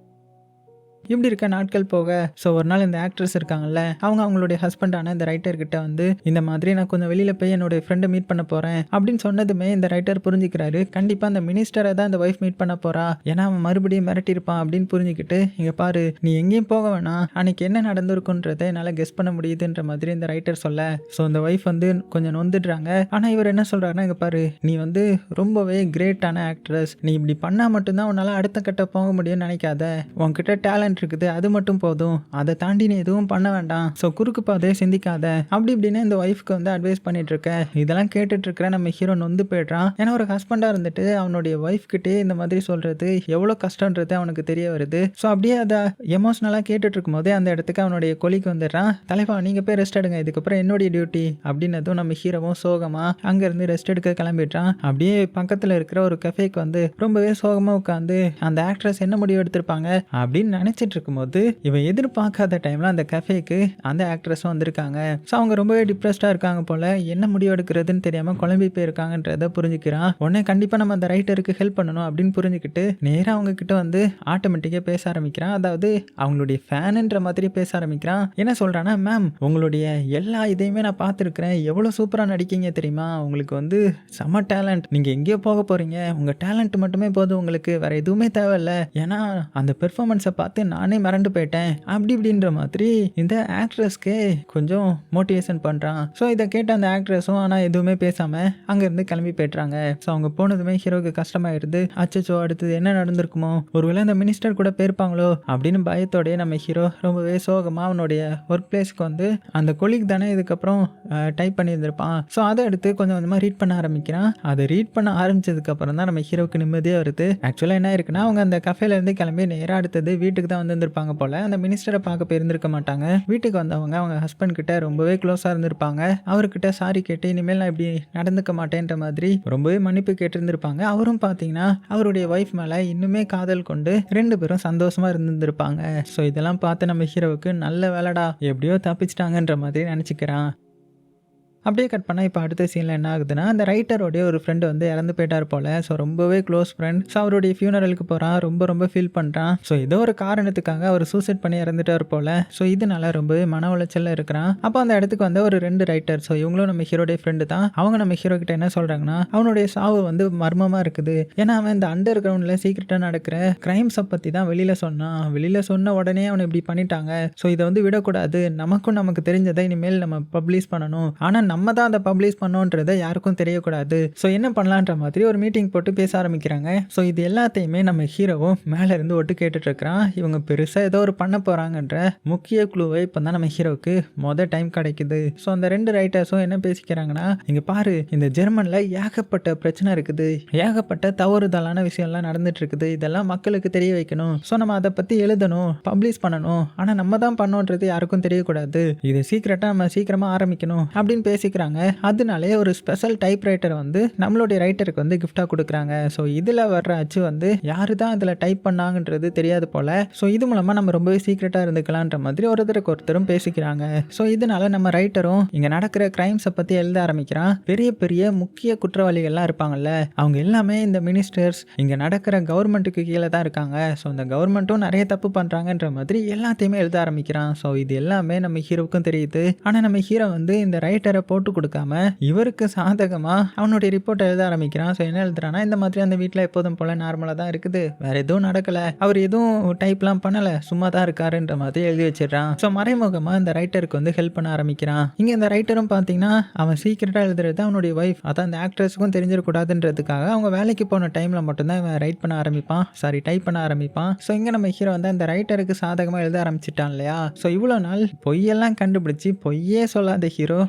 இப்படி இருக்க நாட்கள் போக ஸோ ஒரு நாள் இந்த ஆக்ட்ரஸ் இருக்காங்கல்ல அவங்க அவங்களுடைய ஹஸ்பண்டான இந்த ரைட்டர் கிட்ட வந்து இந்த மாதிரி நான் கொஞ்சம் வெளியில போய் என்னுடைய ஃப்ரெண்டை மீட் பண்ண போறேன் அப்படின்னு சொன்னதுமே இந்த ரைட்டர் புரிஞ்சுக்கிறாரு. கண்டிப்பா அந்த மினிஸ்டரை தான் இந்த ஒய்ஃப் மீட் பண்ண போறா. ஏன்னா அவன் மறுபடியும் மிரட்டியிருப்பான் அப்படின்னு புரிஞ்சுக்கிட்டு இங்க பாரு நீ எங்கேயும் போக வேணாம், அன்னைக்கு என்ன நடந்திருக்குன்றதை என்னால் கெஸ் பண்ண முடியுதுன்ற மாதிரி இந்த ரைட்டர் சொல்ல ஸோ இந்த ஒய்ஃப் வந்து கொஞ்சம் நொந்துடுறாங்க. ஆனால் இவர் என்ன சொல்றாருன்னா இங்க பாரு நீ வந்து ரொம்பவே கிரேட்டான ஆக்ட்ரஸ், நீ இப்படி பண்ணா மட்டும்தான் உன்னால அடுத்த கட்ட போக முடியும்னு நினைக்காத. உன்கிட்ட டேலண்ட் இருக்குது அது மட்டும் போதும், அதை தாண்டி நீ எதுவும் பண்ண வேண்டாம். ஸோ குறுக்கு பாதையை சிந்திக்காத அப்படி இப்படின்னு இந்த ஒய்ஃப்க்கு வந்து அட்வைஸ் பண்ணிட்டு இருக்க. இதெல்லாம் கேட்டுட்டு இருக்கிற நம்ம ஹீரோ நொந்து போயிடுறான். ஏன்னா ஒரு ஹஸ்பண்டா இருந்துட்டு அவனுடைய ஒய்ஃப் கிட்டே இந்த மாதிரி சொல்றது எவ்வளோ கஷ்டன்றது அவனுக்கு தெரிய வருது. ஸோ அப்படியே அதை எமோஷனலாக கேட்டுட்டு இருக்கும் போதே அந்த இடத்துக்கு அவனுடைய கொலிக்கு வந்துடுறான். தலைவா நீங்க போய் ரெஸ்ட் எடுங்க, இதுக்கப்புறம் என்னுடைய டியூட்டி அப்படின்னதும் நம்ம ஹீரோவும் சோகமா அங்கிருந்து ரெஸ்ட் எடுக்க கிளம்பிடுறான். அப்படியே பக்கத்துல இருக்கிற ஒரு கஃபேக்கு வந்து ரொம்பவே சோகமா உட்காந்து அந்த ஆக்ட்ரஸ் என்ன முடிவு எடுத்திருப்பாங்க அப்படின்னு நினைச்சிட்டு இருக்கும்போது இவன் எதிர்பார்க்காத டைம்ல அந்த கஃபேக்கு அந்த ஆக்ட்ரஸும் வந்திருக்காங்க. ஸோ அவங்க ரொம்பவே டிப்ரெஸ்டா இருக்காங்க போல. என்ன முடிவு எடுக்கிறதுன்னு தெரியாம குழம்பி போயிருக்காங்கன்றத புரிஞ்சுக்கிறான். உடனே கண்டிப்பா நம்ம அந்த ரைட்டருக்கு ஹெல்ப் பண்ணணும் அப்படின்னு புரிஞ்சுக்கிட்டு நேராக அவங்க கிட்ட வந்து ஆட்டோமேட்டிக்கா பேச ஆரம்பிக்கிறான். அதாவது அவங்களுடைய ஃபேனுன்ற மாதிரி பேச ஆரம்பிக்கிறான். என்ன சொல்றான்னா மேம் உங்களுடைய எல்லா இதையுமே நான் பார்த்துருக்கிறேன், எவ்வளோ சூப்பராக நடிக்கீங்க தெரியுமா, உங்களுக்கு வந்து செம்ம டேலண்ட், நீங்க எங்கேயோ போக போறீங்க, உங்க டேலண்ட் மட்டுமே போதும், உங்களுக்கு வேற எதுவுமே தேவையில்ல, ஏன்னா அந்த பெர்ஃபார்மன்ஸை பார்த்து நானே மறந்து போயிட்டேன் அப்படி இப்படின்ற மாதிரி இந்த ஆக்ட்ரஸ்க்கு கொஞ்சம் மோட்டிவேஷன் பண்றான். ஸோ இதை கேட்ட அந்த ஆக்ட்ரஸும் ஆனால் எதுவுமே பேசாம அங்கேருந்து கிளம்பி போய்ட்றாங்க. ஸோ அவங்க போனதுமே ஹீரோக்கு கஷ்டமாயிருது. அச்சோ அடுத்தது என்ன நடந்திருக்குமோ, ஒருவேளை அந்த மினிஸ்டர் கூட போயிருப்பாங்களோ அப்படின்னு பயத்தோடய நம்ம ஹீரோ ரொம்பவே சோகமா அவனுடைய ஒர்க் பிளேஸ்க்கு வந்து அந்த கொலிக் தானே இதுக்கப்புறம் டைப் பண்ணியிருந்திருப்பான். ஸோ அதை எடுத்து கொஞ்சம் கொஞ்சமாக ரீட் பண்ண ஆரம்பிக்கிறான். அதை ரீட் பண்ண ஆரம்பிச்சதுக்கு அப்புறம் தான் நம்ம ஹீரோக்கு நிம்மதியாக வருது. ஆக்சுவலாக என்ன இருக்குன்னா அவங்க அந்த கஃபேல இருந்து கிளம்பி நேராக அடுத்தது வீட்டுக்கு தான் வந்திருப்பாங்க போல. அந்த மினிஸ்டரை பார்க்க போயிருந்திருக்க மாட்டாங்க. வீட்டுக்கு வந்தவங்க அவங்க ஹஸ்பண்ட் கிட்ட ரொம்பவே க்ளோஸாக இருந்திருப்பாங்க. அவர்கிட்ட சாரி கேட்டு இனிமேல் நான் இப்படி நடந்துக்க மாட்டேன்ற மாதிரி ரொம்பவே மன்னிப்பு கேட்டிருந்திருப்பாங்க. அவரும் பார்த்தீங்கன்னா அவருடைய ஒய்ஃப் மேலே இன்னுமே காதல் கொண்டு ரெண்டு பேரும் சந்தோஷமா இருந்திருப்பாங்க. ஸோ இதெல்லாம் பார்த்து நம்ம ஹீரோவுக்கு நல்ல வேலைடா எப்படியோ தப்பிச்சிட்டாங்கன்ற மாதிரி நினச்சிக்கிறான். அப்படியே கட் பண்ணா இப்போ அடுத்த சீன்ல என்ன ஆகுதுன்னா, அந்த ரைட்டரோடைய ஒரு ஃப்ரெண்ட் வந்து இறந்து போயிட்டார் போல. ஸோ ரொம்பவே க்ளோஸ் ஃப்ரெண்ட். ஸோ அவருடைய ஃபியூனரலுக்கு போறான். ரொம்ப ரொம்ப ஃபீல் பண்றான். ஸோ ஏதோ ஒரு காரணத்துக்காக அவர் சூசைட் பண்ணி இறந்துட்டார் போல. ஸோ இதனால ரொம்பவே மன உளைச்சல்ல இருக்கிறான். அப்போ அந்த இடத்துக்கு வந்த ஒரு 2 ரைட்டர். ஸோ இவங்களும் நம்ம ஹீரோடைய ஃப்ரெண்டு தான். அவங்க நம்ம ஹீரோ கிட்ட என்ன சொல்றாங்கன்னா, அவனுடைய சாவு வந்து மர்மமா இருக்குது. ஏன்னா அவன் இந்த அண்டர் கிரவுண்ட்ல சீக்கிரட்டா நடக்கிற கிரைம்ஸை பத்தி தான் வெளியில சொன்னான். வெளியில சொன்ன உடனே அவனை இப்படி பண்ணிட்டாங்க. ஸோ இதை வந்து விடக்கூடாது. நமக்கு தெரிஞ்சதை இனிமேல் நம்ம பப்ளிஷ் பண்ணணும். ஆனா நம்ம தான் அதை பப்ளிஷ் பண்ணோன்றதை யாருக்கும் தெரியக்கூடாது. ஸோ என்ன பண்ணலான்ற மாதிரி ஒரு மீட்டிங் போட்டு பேச ஆரம்பிக்கிறாங்க. ஸோ இது எல்லாத்தையுமே நம்ம ஹீரோவும் மேல இருந்து ஒட்டு கேட்டுட்டு இருக்கிறான். இவங்க பெருசா ஏதோ ஒரு பண்ண போறாங்கன்ற முக்கிய குழுவை இப்போ தான் நம்ம ஹீரோவுக்கு டைம் கிடைக்குது. ஸோ அந்த 2 ரைட்டர்ஸும் என்ன பேசிக்கிறாங்கன்னா, இங்க பாரு, இந்த ஜெர்மன்ல ஏகப்பட்ட பிரச்சனை இருக்குது, ஏகப்பட்ட தவறுதலான விஷயம்லாம் நடந்துட்டு இருக்குது. இதெல்லாம் மக்களுக்கு தெரிய வைக்கணும். ஸோ நம்ம அதை பத்தி எழுதணும், பப்ளிஷ் பண்ணணும். ஆனா நம்ம தான் பண்ணோன்றது யாருக்கும் தெரியக்கூடாது. இது சீக்கிரட்டா நம்ம சீக்கிரமா ஆரம்பிக்கணும் அப்படின்னு பேசிக்கிறாங்க. அதனாலே ஒரு ஸ்பெஷல் டைப்ரைட்டர் வந்து நம்மளுடைய ரைட்டருக்கு வந்து கிஃப்டா கொடுக்குறாங்க. ஸோ இதுல வர்ற அச்சு வந்து யாரு தான் இதுல டைப் பண்ணாங்கன்றது தெரியாது போல. ஸோ இது மூலமா நம்ம ரொம்பவே சீக்கிரட்டா இருந்துக்கலான்ற மாதிரி ஒருத்தருக்கு ஒருத்தரும் பேசிக்கிறாங்க. ஸோ இதனால நம்ம ரைட்டரும் இங்க நடக்கிற கிரைம்ஸை பத்தி எழுத ஆரம்பிக்கிறான். பெரிய பெரிய முக்கிய குற்றவாளிகள்லாம் இருப்பாங்கல்ல, அவங்க எல்லாமே இந்த மினிஸ்டர்ஸ், இங்க நடக்கிற கவர்மெண்ட்டுக்கு கீழே தான் இருக்காங்க. ஸோ இந்த கவர்மெண்ட்டும் நிறைய தப்பு பண்றாங்கன்ற மாதிரி எல்லாத்தையுமே எழுத ஆரம்பிக்கிறான். ஸோ இது எல்லாமே நம்ம ஹீரோவுக்கும் தெரியுது. ஆனா நம்ம ஹீரோ வந்து இந்த ரைட்டரை போட்டு கொடுக்காம இவருக்கு சாதகமா அவனுடைய ரிப்போர்ட் எழுத ஆரம்பிக்கிறான். ஸோ என்ன எழுதுறான்னா, இந்த மாதிரி அந்த வீட்டில் எப்போதும் போல நார்மலாக தான் இருக்குது, வேற எதுவும் நடக்கல, அவர் எதுவும் டைப்லாம் பண்ணல, சும்மா தான் இருக்காருன்ற மாதிரி எழுதி வச்சிடறான். ஸோ மறைமுகமா இந்த ரைட்டருக்கு வந்து ஹெல்ப் பண்ண ஆரம்பிக்கிறான். இங்க இந்த ரைட்டரும் பார்த்தீங்கன்னா, அவன் சீக்கிரட்டா எழுதுறது அவனுடைய ஒய்ஃப், அதான் அந்த ஆக்ட்ரஸுக்கும் தெரிஞ்சிடக்கூடாதுன்றதுக்காக அவங்க வேலைக்கு போன டைம்ல மட்டும்தான் இவன் டைப் பண்ண ஆரம்பிப்பான். ஸோ இங்க நம்ம ஹீரோ வந்து அந்த ரைட்டருக்கு சாதகமாக எழுத ஆரம்பிச்சிட்டான் இல்லையா. ஸோ இவ்வளோ நாள் பொய்யெல்லாம் கண்டுபிடிச்சி பொய்யே சொல்லாத ஹீரோ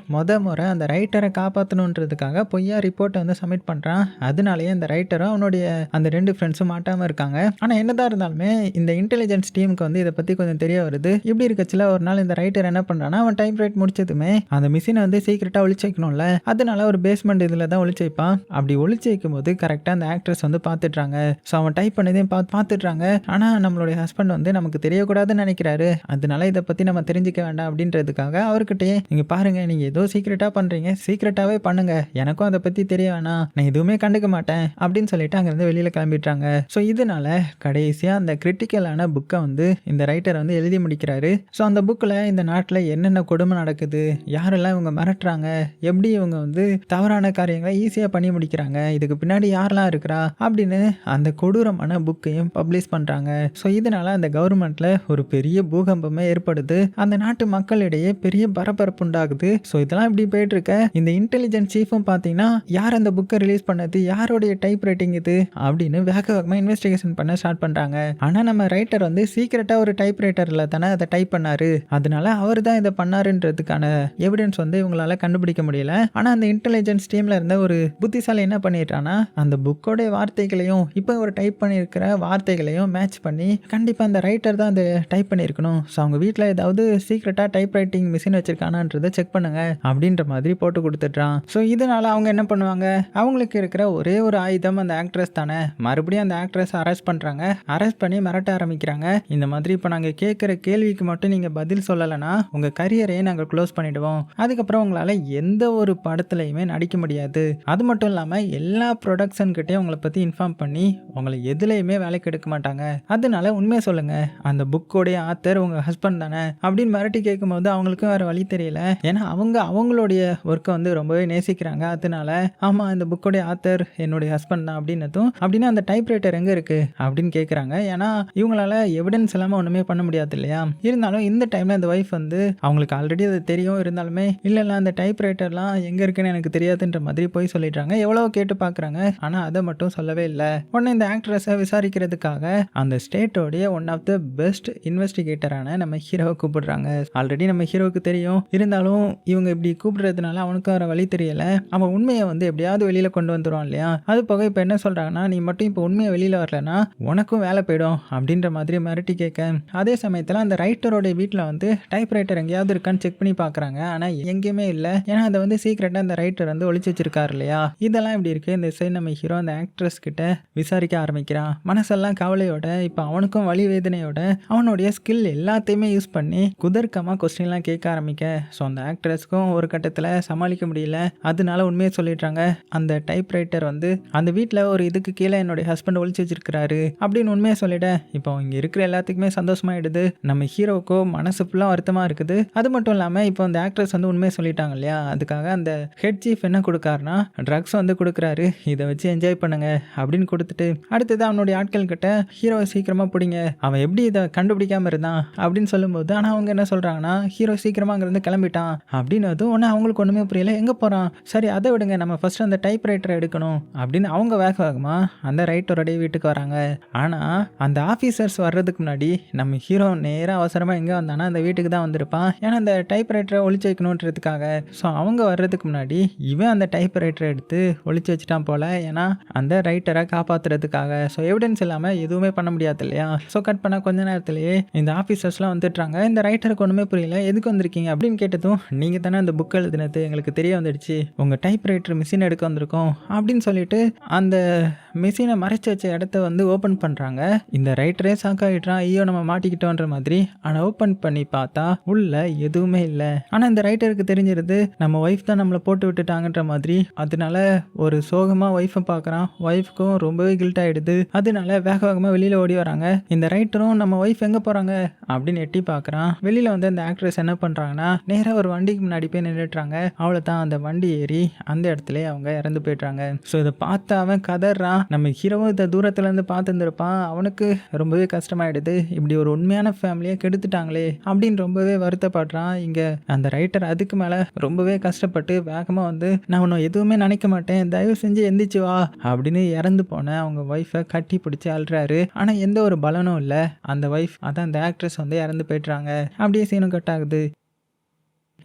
முறை அந்த ரைட்டரை காப்பாற்றணுன்றதுக்காக பொய்யா ரிப்போர்ட்டை வந்து சப்மிட் பண்ணுறான். அதனாலேயே அந்த ரைட்டரும் அவனுடைய அந்த 2 ஃப்ரெண்ட்ஸும் மாட்டாமல் இருக்காங்க. ஆனால் என்னதான் இருந்தாலுமே இந்த இன்டெலிஜென்ஸ் டீமுக்கு வந்து இதை பற்றி கொஞ்சம் தெரிய வருது. இப்படி இருக்கச்சில ஒரு நாள் இந்த ரைட்டர் என்ன பண்ணுறான்னா, அவன் டைப் ரைட் முடிச்சதுமே அந்த மிஷினை வந்து சீக்கிரட்டாக ஒளிச்சு வைக்கணும்ல, அதனால ஒரு பேஸ்மெண்ட் இதில் தான் ஒளிச்சு வைப்பான். அப்படி ஒளிச்சு வைக்கும் போது கரெக்டாக அந்த ஆக்ட்ரஸ் வந்து பார்த்துட்றாங்க. ஸோ அவன் டைப் பண்ணதையும் பார்த்துட்றாங்க. ஆனால் நம்மளுடைய ஹஸ்பண்ட் வந்து நமக்கு தெரியக்கூடாதுன்னு நினைக்கிறாரு. அதனால இதை பற்றி நம்ம தெரிஞ்சுக்க வேண்டாம் அப்படின்றதுக்காக அவர்கிட்டயே, நீங்க பாருங்க, நீங்க ஏதோ சீக்கிரட்டா பண்றீங்க, சீக்கிரட்டாவே பண்ணுங்க, எனக்கும் அதை பத்தி தெரிய வேணாம், நான் எதுவுமே கண்டுக்க மாட்டேன் அப்படின்னு சொல்லிட்டு அங்கிருந்து வெளியில கிளம்பிட்டாங்க. ஸோ இதனால கடைசியா அந்த கிரிட்டிக்கலான புக்கை வந்து இந்த ரைட்டர் வந்து எழுதி முடிக்கிறாரு. ஸோ அந்த புக்கில் இந்த நாட்டில் என்னென்ன கொடுமை நடக்குது, யாரெல்லாம் இவங்க மிரட்டுறாங்க, எப்படி இவங்க வந்து தவறான காரியங்களை ஈஸியாக பண்ணி முடிக்கிறாங்க, இதுக்கு பின்னாடி யாரெல்லாம் இருக்கிறா அப்படின்னு அந்த கொடூரமான புக்கையும் பப்ளிஷ் பண்றாங்க. ஸோ இதனால அந்த கவர்மெண்ட்ல ஒரு பெரிய பூகம்பமே ஏற்படுது. அந்த நாட்டு மக்களிடையே பெரிய பரபரப்பு உண்டாகுது. ஸோ இதெல்லாம் இப்படி போயிட்டு இருக்க இந்த இன்டெலிஜென்ஸ் சீஃபும் பார்த்தீங்கன்னா, யார் அந்த புக்கை ரிலீஸ் பண்ணது, யாருடைய டைப் ரைட்டிங் இது அப்படின்னு வேகமாக இன்வெஸ்டிகேஷன் பண்ண ஸ்டார்ட் பண்றாங்க. ஆனால் நம்ம ரைட்டர் வந்து சீக்கிரட்டா ஒரு டைப் ரைட்டர்ல தானே அதை டைப் பண்ணாரு, அதனால அவர் தான் இதை பண்ணாருன்றதுக்கான எவிடன்ஸ் வந்து இவங்களால கண்டுபிடிக்க முடியல. ஆனால் அந்த இன்டெலிஜென்ஸ் டீம்ல இருந்த ஒரு புத்திசாலி என்ன பண்ணிட்டான்னா, அந்த புக்கோட வார்த்தைகளையும் இப்போ ஒரு டைப் பண்ணியிருக்கிற வார்த்தைகளையும் மேட்ச் பண்ணி கண்டிப்பாக அந்த ரைட்டர் தான் அதை டைப் பண்ணியிருக்கணும். ஸோ அவங்க வீட்டில் ஏதாவது சீக்கிரட்டா டைப் ரைட்டிங் மிஷின் வச்சிருக்கானான்றதை செக் பண்ணுங்க அப்படின்ற மாதிரி போட்டு கொடுத்துட்றான். ஸோ இதனால அவங்க என்ன பண்ணுவாங்க, அவங்களுக்கு இருக்கிற ஒரே ஒரு ஆயுதம் அந்த ஆக்ட்ரஸ் தானே. மறுபடியும் அந்த ஆக்ட்ரஸ் அரெஸ்ட் பண்றாங்க. அரெஸ்ட் பண்ணி மிரட்ட ஆரம்பிக்கிறாங்க. இந்த மாதிரி இப்போ நாங்கள் கேட்குற கேள்விக்கு மட்டும் நீங்கள் பதில் சொல்லலைன்னா உங்கள் கரியரையே நாங்கள் க்ளோஸ் பண்ணிடுவோம். அதுக்கப்புறம் உங்களால் எந்த ஒரு படத்துலையுமே நடிக்க முடியாது. அது மட்டும் இல்லாமல் எல்லா ப்ரொடக்ஷன் கிட்டேயும் உங்களை பற்றி இன்ஃபார்ம் பண்ணி உங்களை எதுலையுமே வேலைக்கு எடுக்க மாட்டாங்க. அதனால உண்மையை சொல்லுங்க, அந்த புக்கோடைய ஆத்தர் உங்கள் ஹஸ்பண்ட் தானே அப்படின்னு மிரட்டி கேட்கும்போது அவங்களுக்கும் வேறு வழி தெரியல. ஏன்னா அவங்களுடைய ஒர்க்கை வந்து ரொம்பவே நேசிக்கிறாங்க. அதனால ஆமாம், இந்த புக்கோடைய ஆத்தர் என்னுடைய ஹஸ்பண்ட் தான் அப்படின்னதும், அப்படின்னா அந்த டைப் ரைட்டர் எங்கே இருக்குது அப்படின்னு கேட்குறாங்க. ஏன்னா இவங்களால எவிடன்ஸ் இல்லாமல் ஒன்றுமே பண்ண முடியாது இல்லையா. இருந்தாலும் இந்த டைமில் அந்த ஒய்ஃப் வந்து அவங்களுக்கு ஆல்ரெடி அது தெரியும், இருந்தாலுமே இல்லை அந்த டைப் ரைட்டர்லாம் எங்கே இருக்குன்னு எனக்கு தெரியாதுன்ற மாதிரி போய் சொல்லிடுறாங்க. எவ்வளோ கேட்டு பார்க்குறாங்க, ஆனால் அதை மட்டும் சொல்லவே இல்லை. உடனே இந்த ஆக்ட்ரஸை விசாரிக்கிறதுக்காக அந்த ஸ்டேட்டோடைய ஒன் ஆஃப் த பெஸ்ட் இன்வெஸ்டிகேட்டரான நம்ம ஹீரோவை கூப்பிடுறாங்க. ஆல்ரெடி நம்ம ஹீரோவுக்கு தெரியும், இருந்தாலும் இவங்க இப்படி கூப்பிடுறதுனால அவனுக்கு வர வழி தெரியல. அவன் உண்மையை வந்து எப்படியாவது வெளியில கொண்டு வந்துடுவான் இல்லையா. அது போக இப்போ என்ன சொல்றாங்கன்னா, நீ மட்டும் இப்போ உண்மையை வெளியில வரலன்னா உனக்கும் வேலை போயிடும் அப்படின்ற மாதிரி மிரட்டி கேட்க, அதே சமயத்தில் அந்த ரைட்டரோட வீட்டில் வந்து டைப் ரைட்டர் எங்கேயாவது இருக்கான்னு செக் பண்ணி பார்க்குறாங்க. ஆனால் எங்கேயுமே இல்லை. ஏன்னா அதை வந்து சீக்கிரட்டாக அந்த ரைட்டர் வந்து ஒளிச்சு வச்சிருக்காரு இல்லையா. இதெல்லாம் இப்படி இருக்கு. இந்த சைடு நம்ம ஹீரோ அந்த ஆக்ட்ரஸ் கிட்ட விசாரிக்க ஆரம்பிக்கிறான். மனசெல்லாம் கவலையோட, இப்போ அவனுக்கும் வலி வேதனையோட அவனுடைய ஸ்கில் எல்லாத்தையுமே யூஸ் பண்ணி குதர்க்கமாக கொஸ்டின்லாம் கேட்க ஆரம்பிக்க, ஸோ அந்த ஆக்ட்ரஸ்க்கும் ஒரு காலகட்டத்தில் சமாளிக்க முடியல, அதனால உண்மையை சொல்லிடுறாங்க. அந்த டைப்ரைட்டர் வந்து அந்த வீட்டில் ஒரு இதுக்கு கீழே என்னுடைய ஹஸ்பண்ட் ஒளிச்சு வச்சிருக்கிறாரு அப்படின்னு உண்மையை சொல்லிட இப்போ இங்கே இருக்கிற எல்லாத்துக்குமே சந்தோஷமாயிடுது. நம்ம ஹீரோக்கோ மனசு ஃபுல்லாக வருத்தமாக இருக்குது. அது மட்டும் இல்லாமல் இப்போ அந்த ஆக்ட்ரஸ் வந்து உண்மையை சொல்லிட்டாங்க இல்லையா, அதுக்காக அந்த ஹெட் சீஃப் என்ன கொடுக்காருனா ட்ரக்ஸ் வந்து கொடுக்குறாரு, இதை வச்சு என்ஜாய் பண்ணுங்க அப்படின்னு கொடுத்துட்டு அடுத்தது அவனுடைய ஆட்கள் கிட்ட ஹீரோவை சீக்கிரமா பிடிங்க, அவன் எப்படி இதை கண்டுபிடிக்காம இருந்தான் அப்படின்னு சொல்லும்போது, ஆனால் அவங்க என்ன சொல்றாங்கன்னா ஹீரோ சீக்கிரமா அங்கிருந்து கிளம்பிட்டான் அப்படின்னு ஒன்று அவங்களுக்கு ஒன்றுமே புரியல. எங்கே போகிறான், சரி அதை விடுங்க, நம்ம ஃபர்ஸ்ட் அந்த டைப் ரைட்டரை எடுக்கணும் அப்படின்னு அவங்க வேகமா அந்த ரைட்டருடைய வீட்டுக்கு வராங்க. ஆனால் அந்த ஆஃபீஸர்ஸ் வர்றதுக்கு முன்னாடி நம்ம ஹீரோ நேராக அவசரமாக எங்கே வந்தானா அந்த வீட்டுக்கு தான் வந்திருப்பான். ஏன்னா அந்த டைப் ரைட்டரை ஒளிச்சு வைக்கணுன்றதுக்காக. ஸோ அவங்க வர்றதுக்கு முன்னாடி இவன் அந்த டைப் ரைட்டரை எடுத்து ஒளிச்சு வச்சுட்டான் போல, ஏன்னா அந்த ரைட்டரை காப்பாற்றுறதுக்காக. ஸோ எவிடன்ஸ் இல்லாமல் எதுவுமே பண்ண முடியாது இல்லையா. ஸோ கட் பண்ணால் கொஞ்ச நேரத்திலேயே இந்த ஆஃபீஸர்ஸ்லாம் வந்துட்டுறாங்க. இந்த ரைட்டருக்கு ஒன்றுமே புரியல, எதுக்கு வந்திருக்கீங்க அப்படின்னு கேட்டதும், நீங்கள் தானே அந்த புக் எழுதினது, எங்களுக்கு தெரிய வந்துடுச்சு, உங்கள் டைப் ரைட்டர் மிஷின் எடுக்க வந்திருக்கோம் அப்படின்னு சொல்லிட்டு அந்த மிஷினை மறைச்சி வச்ச இடத்த வந்து ஓப்பன் பண்ணுறாங்க. இந்த ரைட்டரே சாக்காயிட்றான், ஐயோ நம்ம மாட்டிக்கிட்டோன்ற மாதிரி. ஆனால் ஓப்பன் பண்ணி பார்த்தா உள்ள எதுவுமே இல்லை. ஆனால் இந்த ரைட்டருக்கு தெரிஞ்சிருது நம்ம ஒய்ஃப் தான் நம்மளை போட்டு விட்டுட்டாங்கன்ற மாதிரி. அதனால ஒரு சோகமாக ஒய்ஃபை பார்க்குறான். ஒய்ஃப்க்கும் ரொம்பவே கில்ட் ஆகிடுது. அதனால வேகமாக வெளியில் ஓடி வராங்க. இந்த ரைட்டரும் நம்ம ஒய்ஃப் எங்கே போகிறாங்க அப்படின்னு எட்டி பார்க்குறான். வெளியில் வந்து அந்த ஆக்ட்ரஸ் என்ன பண்ணுறாங்கன்னா நேராக ஒரு வண்டிக்கு முன்னாடி போய் நின்றுட்டுறாங்க. அவளை தான் அந்த வண்டி ஏறி அந்த இடத்துல அவங்க இறந்து போய்ட்றாங்க. ஸோ இதை பார்த்து அவன் கதறான். நம்ம ஹீரோவும் இதை தூரத்துலேருந்து பார்த்துருந்துருப்பான். அவனுக்கு ரொம்பவே கஷ்டமாயிடுது, இப்படி ஒரு உண்மையான ஃபேமிலியை கெடுத்துட்டாங்களே அப்படின்னு ரொம்பவே வருத்தப்படுறான். இங்கே அந்த ரைட்டர் அதுக்கு மேலே ரொம்பவே கஷ்டப்பட்டு வேகமாக வந்து நான் உன்னை எதுவுமே நினைக்க மாட்டேன், தயவு செஞ்சு எந்திரிச்சு வா அப்படின்னு இறந்து போன அவங்க ஒய்ஃபை கட்டி பிடிச்சி அழுறாரு. ஆனால் எந்த ஒரு பலனும் இல்லை. அந்த ஒய்ஃப் அதான் அந்த ஆக்ட்ரஸ் வந்து இறந்து போய்ட்றாங்க. அப்படியே சீனும் கட் ஆகுது.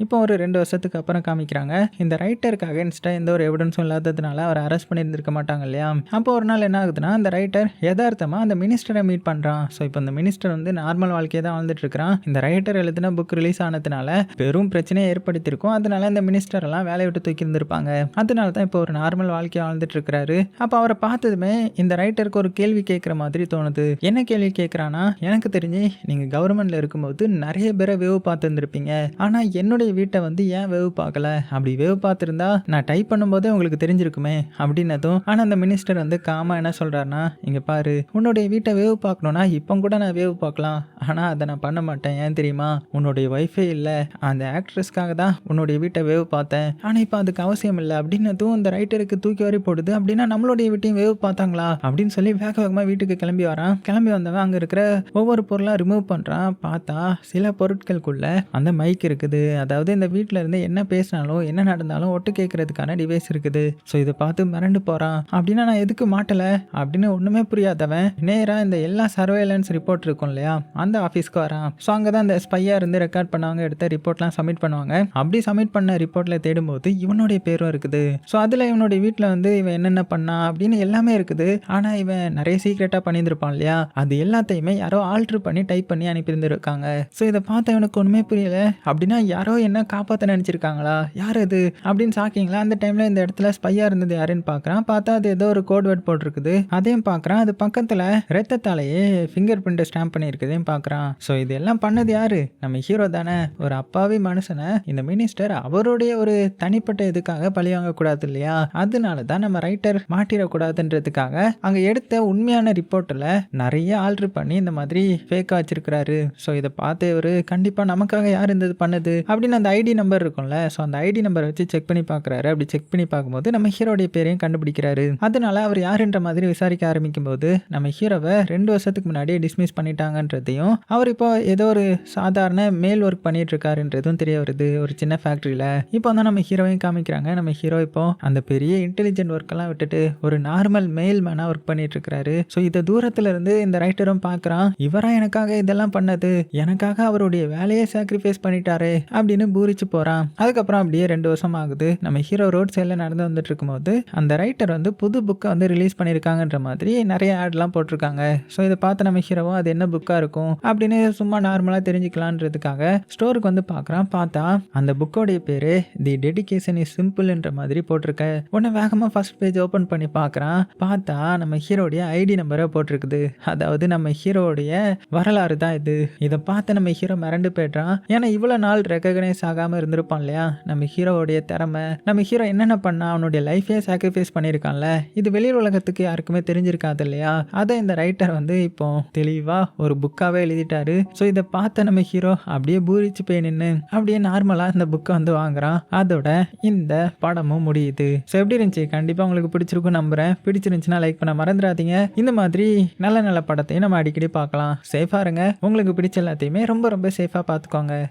இப்போ ஒரு 2 வருஷத்துக்கு அப்புறம் காமிக்கிறாங்க. இந்த ரைட்டருக்கு அகேன்ஸ்டாக எந்த ஒரு எவிடன்ஸும் இல்லாததுனால அவர் அரெஸ்ட் பண்ணியிருந்திருக்க மாட்டாங்க இல்லையா. அப்போ ஒரு நாள் என்ன ஆகுதுன்னா அந்த ரைட்டர் யதார்த்தமாக அந்த மினிஸ்டரை மீட் பண்ணுறான். ஸோ இப்போ இந்த மினிஸ்டர் வந்து நார்மல் வாழ்க்கையை தான் வாழ்ந்துட்டு இருக்கிறான். இந்த ரைட்டர் எழுதின புக் ரிலீஸ் ஆனதுனால பெரும் பிரச்சனையை ஏற்படுத்தியிருக்கும். அதனால இந்த மினிஸ்டர் எல்லாம் வேலையை விட்டு தூக்கி இருந்திருப்பாங்க. அதனால தான் இப்போ ஒரு நார்மல் வாழ்க்கையை வாழ்ந்துட்டு இருக்கிறாரு. அப்போ அவரை பார்த்ததுமே இந்த ரைட்டருக்கு ஒரு கேள்வி கேட்குற மாதிரி தோணுது. என்ன கேள்வி கேட்குறான்னா, எனக்கு தெரிஞ்சு நீங்கள் கவர்மெண்ட்ல இருக்கும்போது நிறைய பேரை வேவு பார்த்துருந்துருப்பீங்க, ஆனால் என்னுடைய வீட்டை வந்து ஏன் வேவு பார்க்கல, அப்படி வேவு பார்த்துருந்தா நான் டைப் பண்ணும்போதே உங்களுக்கு தெரிஞ்சிருக்குமே அப்படின்னதும். ஆனால் அந்த மினிஸ்டர் வந்து காமா என்ன சொல்றாருன்னா, இங்க பாரு, உன்னுடைய வீட்டை வேவு பார்க்கணும்னா இப்போ கூட நான் வேவு பார்க்கலாம், ஆனால் அதை நான் பண்ண மாட்டேன். ஏன் தெரியுமா, உன்னுடைய ஒய்ஃபே இல்லை, அந்த ஆக்ட்ரஸ்க்காக தான் உன்னுடைய வீட்டை வேவு பார்த்தேன், ஆனால் இப்போ அதுக்கு அவசியம் இல்லை அப்படின்னதும் அந்த ரைட்டருக்கு தூக்கி வரி போடுது. அப்படின்னா நம்மளுடைய வீட்டையும் வேவு பார்த்தாங்களா அப்படின்னு சொல்லி வேகமாக வீட்டுக்கு கிளம்பி வரான். கிளம்பி வந்தவன் அங்கே இருக்கிற ஒவ்வொரு பொருளாக ரிமூவ் பண்ணுறான். பார்த்தா சில பொருட்களுக்குள்ள அந்த மைக் இருக்குது. அதாவது இந்த வீட்டில் இருந்து என்ன பேசினாலும் என்ன நடந்தாலும் ஒட்டு கேட்கறதுக்கான டிவைஸ் இருக்குது. ஸோ இதை பார்த்து மிரண்டு போகிறான். அப்படின்னா நான் எதுக்கு மாட்டலை அப்படின்னு ஒன்றுமே புரியாதவன் நேராக இந்த எல்லா சர்வேலன்ஸ் ரிப்போர்ட் இருக்கும் இல்லையா அந்த ஆஃபீஸ்க்கு வரான். ஸோ அங்கே தான் இந்த ஸ்பையாக இருந்து ரெக்கார்ட் பண்ணவங்க எடுத்த ரிப்போர்ட்லாம் சப்மிட் பண்ணுவாங்க. அப்படி சப்மிட் பண்ண ரிப்போர்ட்டில் தேடும்போது இவனுடைய பேரும் இருக்குது. ஸோ அதில் இவனுடைய வீட்டில் வந்து இவன் என்னென்ன பண்ணா அப்படின்னு எல்லாமே இருக்குது. ஆனால் இவன் நிறைய சீக்ரெட்டாக பண்ணியிருந்திருப்பான் இல்லையா, அது எல்லாத்தையுமே யாரோ ஆல்ட்ரு பண்ணி டைப் பண்ணி அனுப்பியிருந்திருக்காங்க. ஸோ இதை பார்த்த இவனுக்கு ஒன்றுமே புரியல. அப்படின்னா யாரோ என்ன காப்பாற்ற நினச்சிருக்காங்களா, யார் அது அப்படின்னு சாக்கிங்களா. அந்த டைமில் இந்த இடத்துல ஸ்பையாக இருந்தது யாருன்னு பார்க்குறான். பார்த்தா அது ஏதோ ஒரு கோட் வேர்ட் போட்டிருக்குது. அதையும் பார்க்குறான். அது பக்கத்தில் ரத்தத்தாலேயே ஃபிங்கர் பிரிண்ட் ஸ்டாம்ப் பண்ணியிருக்குதையும் பார்க்குறான். ஸோ இதெல்லாம் பண்ணது யாரு, நம்ம ஹீரோ தானே. ஒரு அப்பாவி மனுஷனை இந்த மினிஸ்டர் அவருடைய ஒரு தனிப்பட்ட இதுக்காக பழி வாங்கக்கூடாது இல்லையா, அதனால தான் நம்ம ரைட்டர் மாட்டிடக்கூடாதுன்றதுக்காக அங்கே எடுத்த உண்மையான ரிப்போர்ட்டில் நிறைய ஆல்ட்ரு பண்ணி இந்த மாதிரி ஃபேக்காக வச்சிருக்கிறாரு. ஸோ இதை பார்த்து ஒரு கண்டிப்பாக நமக்காக யார் இந்த பண்ணது அப்படின்னு அந்த ஐடி நம்பர் இருக்கும்ல, ஸோ அந்த ஐடி நம்பரை வச்சு செக் பண்ணி பார்க்குறாரு. அப்படி செக் பண்ணி பார்க்கும்போது நம்ம ஹீரோடைய பேரையும் கண்டுபிடிக்கிறாரு. அதனால அவர் யாருன்ற மாதிரி விசாரிக்க ஆரம்பிக்கும் போது நம்ம ஹீரோவை 2 வருஷத்துக்கு முன்னாடியே டிஸ்மிஸ் பண்ணிட்டாங்கன்றதையும், அவர் இப்போ ஏதோ ஒரு சாதாரண மேல் ஒர்க் பண்ணிட்டு இருக்காருன்றதும் தெரிய வருது ஒரு சின்ன ஃபேக்ட்ரியில். இப்போ தான் நம்ம ஹீரோவையும் காமிக்கிறாங்க. நம்ம ஹீரோ இப்போ அந்த பெரிய இன்டெலிஜென்ட் ஒர்க்கெல்லாம் விட்டுட்டு ஒரு நார்மல் மேல் மேனாக ஒர்க் பண்ணிட்டு இருக்காரு. ஸோ இதை தூரத்துல இருந்து இந்த ரைட்டரும் பார்க்குறான். இவரா எனக்காக இதெல்லாம் பண்ணது, எனக்காக அவருடைய வேலையை சாக்ரிஃபைஸ் பண்ணிட்டாரு அப்படின்னு பூரிச்சு போறான். அதுக்கப்புறம் அப்படியே 2 வருஷம் ஆகுது. நம்ம ஹீரோ ரோட் சைடில் நடந்து வந்துட்டு இருக்கும்போது அந்த ரைட்டர் வந்து புது புக்கை வந்து ரிலீஸ் பண்ணியிருக்காங்கன்ற மாதிரி நிறைய ஆட்லாம் போட்டிருக்காங்க. ஸோ இதை பார்த்து நம்ம ஹீரோவும் அது என்ன புக்காக இருக்கும் அப்படின்னு சும்மா நார்மலாக தெரிஞ்சுக்கலான்றதுக்காக ஸ்டோருக்கு வந்து பார்க்குறான். பார்த்தா அந்த புக்கோடைய பேர் தி டெடிகேஷன் இஸ் சிம்பிள்ன்ற மாதிரி போட்டிருக்க. உடனே வேகமாக ஃபர்ஸ்ட் பேஜ் ஓப்பன் பண்ணி பார்க்குறான். பார்த்தா நம்ம ஹீரோடைய ஐடி நம்பரை போட்டிருக்குது. அதாவது நம்ம ஹீரோடைய வரலாறு தான் இது. இதை பார்த்து நம்ம ஹீரோ மிரண்டு போய்ட்றான். ஏன்னா இவ்வளோ நாள் ரெக்கக்னைஸ் ரெகக்னைஸ் ஆகாமல் இருந்திருப்பான் இல்லையா நம்ம ஹீரோவுடைய திறமை, நம்ம ஹீரோ என்னென்ன பண்ணா அவனுடைய லைஃபே சாக்ரிஃபைஸ் பண்ணியிருக்கான்ல, இது வெளி உலகத்துக்கு யாருக்குமே தெரிஞ்சிருக்காது இல்லையா. அதை இந்த ரைட்டர் வந்து இப்போ தெளிவா ஒரு புக்காவே எழுதிட்டாரு. ஸோ இதை பார்த்த நம்ம ஹீரோ அப்படியே பூரிச்சு போய் நின்று அப்படியே நார்மலா இந்த புக்கை வந்து வாங்குறான். அதோட இந்த படமும் முடியுது. ஸோ எப்படி இருந்துச்சு? கண்டிப்பா உங்களுக்கு பிடிச்சிருக்கும் நம்புறேன். பிடிச்சிருந்துச்சுன்னா லைக் பண்ண மறந்துடாதீங்க. இந்த மாதிரி நல்ல நல்ல படத்தையும் நம்ம அடிக்கடி பார்க்கலாம். சேஃபா இருங்க. உங்களுக்கு பிடிச்ச எல்லாத்தையுமே ரொம்ப ரொம்ப சேஃபா பார்த்துக்கோங்க.